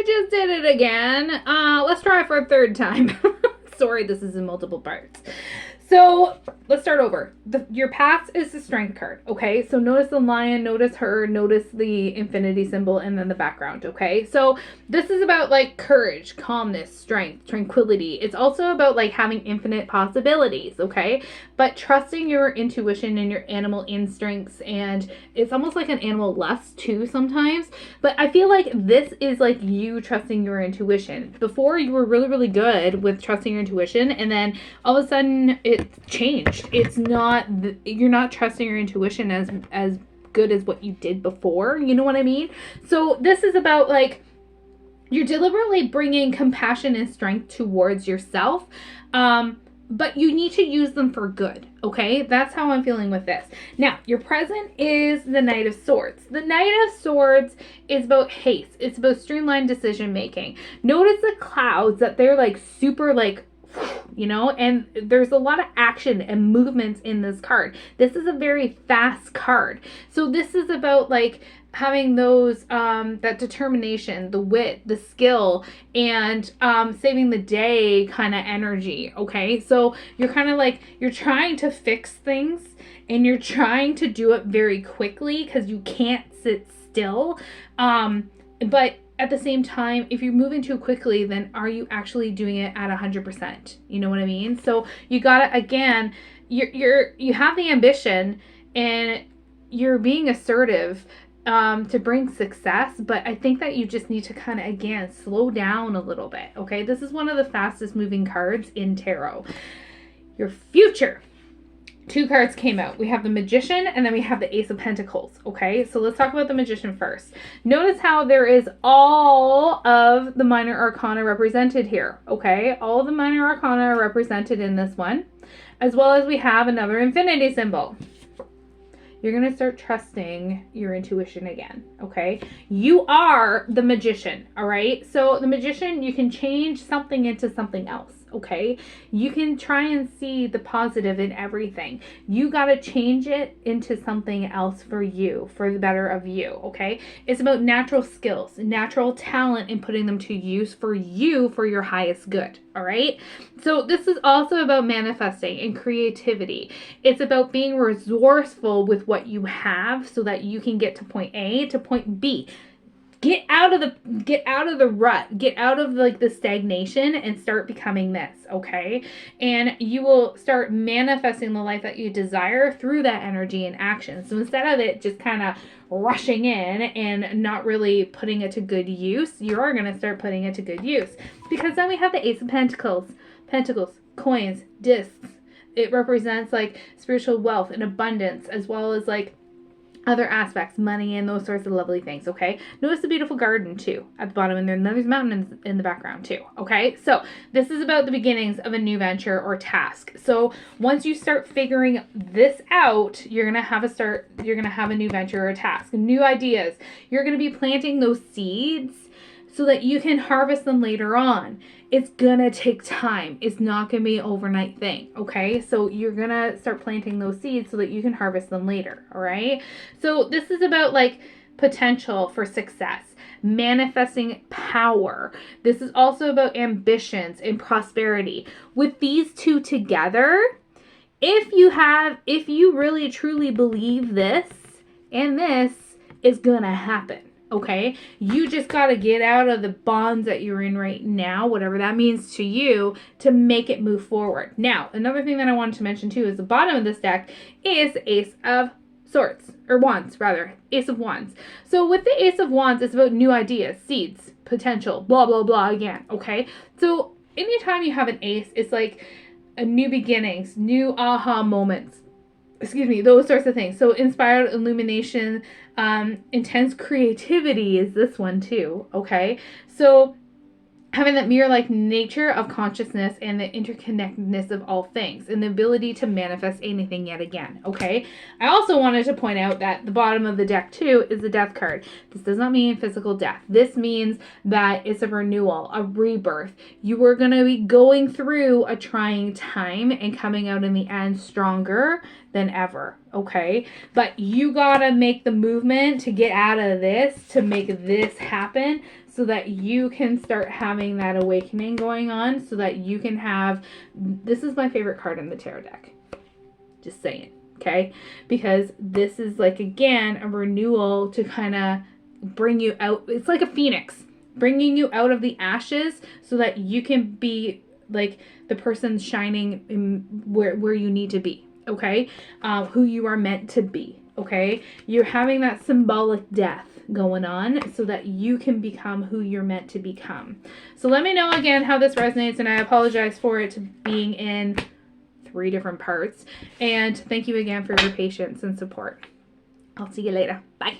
just did it again. Let's try it for a third time. Sorry, this is in multiple parts. So let's start over. Your past is the strength card, okay? So notice the lion, notice her, notice the infinity symbol, and then the background, okay? So this is about like courage, calmness, strength, tranquility. It's also about like having infinite possibilities, okay? But trusting your intuition and your animal instincts, and it's almost like an animal lust too sometimes. But I feel like this is like you trusting your intuition. Before you were really, really good with trusting your intuition, and then all of a sudden it's changed. It's not, you're not trusting your intuition as good as what you did before. You know what I mean? So this is about like you're deliberately bringing compassion and strength towards yourself. But you need to use them for good, okay? That's how I'm feeling with this. Now, your present is the Knight of Swords. The Knight of Swords is about haste. It's about streamlined decision making. Notice the clouds, that they're like super like, you know, and there's a lot of action and movements in this card. This is a very fast card. So this is about like having those that determination, the wit, the skill, and saving the day kind of energy, okay? So you're kind of like, you're trying to fix things and you're trying to do it very quickly because you can't sit still. But at the same time, if you're moving too quickly, then are you actually doing it at 100%? You know what I mean? So you gotta, again, you have the ambition and you're being assertive to bring success, but I think that you just need to kind of, again, slow down a little bit, okay? This is one of the fastest moving cards in tarot. Your future. 2 cards came out. We have the Magician and then we have the Ace of Pentacles, okay? So let's talk about the Magician first. Notice how there is all of the minor arcana represented here, okay? All of the minor arcana are represented in this one, as well as we have another infinity symbol. You're going to start trusting your intuition again, okay? You are the Magician, all right? So the Magician, you can change something into something else, okay? You can try and see the positive in everything. You got to change it into something else for you, for the better of you, okay? It's about natural skills, natural talent, and putting them to use for you, for your highest good, all right? So this is also about manifesting and creativity. It's about being resourceful with what you have so that you can get to point A to point B. Get out of the rut, get out of like the stagnation and start becoming this, okay? And you will start manifesting the life that you desire through that energy and action. So instead of it just kind of rushing in and not really putting it to good use, you are going to start putting it to good use. Because then we have the Ace of Pentacles, coins, discs. It represents like spiritual wealth and abundance, as well as like other aspects, money, and those sorts of lovely things, okay? Notice the beautiful garden, too, at the bottom, and there's mountains in the background, too, okay? So this is about the beginnings of a new venture or task. So once you start figuring this out, you're going to have a new venture or a task, new ideas. You're going to be planting those seeds so that you can harvest them later on. It's gonna take time. It's not gonna be an overnight thing, okay? So you're gonna start planting those seeds so that you can harvest them later, all right? So this is about like potential for success, manifesting power. This is also about ambitions and prosperity. With these two together, if you really truly believe this, and this is gonna happen. Okay, you just got to get out of the bonds that you're in right now, whatever that means to you, to make it move forward. Now, another thing that I wanted to mention too is the bottom of this deck is Ace of Swords, or Wands rather, Ace of Wands. So with the Ace of Wands, it's about new ideas, seeds, potential, blah, blah, blah again, okay? So anytime you have an ace, it's like a new beginnings, new aha moments. Excuse me, those sorts of things. So inspired illumination, intense creativity is this one too, okay? So having that mirror-like nature of consciousness and the interconnectedness of all things and the ability to manifest anything yet again, okay? I also wanted to point out that the bottom of the deck too is the Death card. This does not mean physical death. This means that it's a renewal, a rebirth. You are going to be going through a trying time and coming out in the end stronger than ever, okay? But you gotta make the movement to get out of this, to make this happen, so that you can start having that awakening going on, so that you can have, this is my favorite card in the tarot deck. Just saying, okay? Because this is like, again, a renewal to kind of bring you out. It's like a phoenix, bringing you out of the ashes so that you can be like the person shining in where you need to be, okay? Who you are meant to be, okay? You're having that symbolic death going on so that you can become who you're meant to become. So let me know again how this resonates, and I apologize for it being in 3 different parts. And thank you again for your patience and support. I'll see you later. Bye.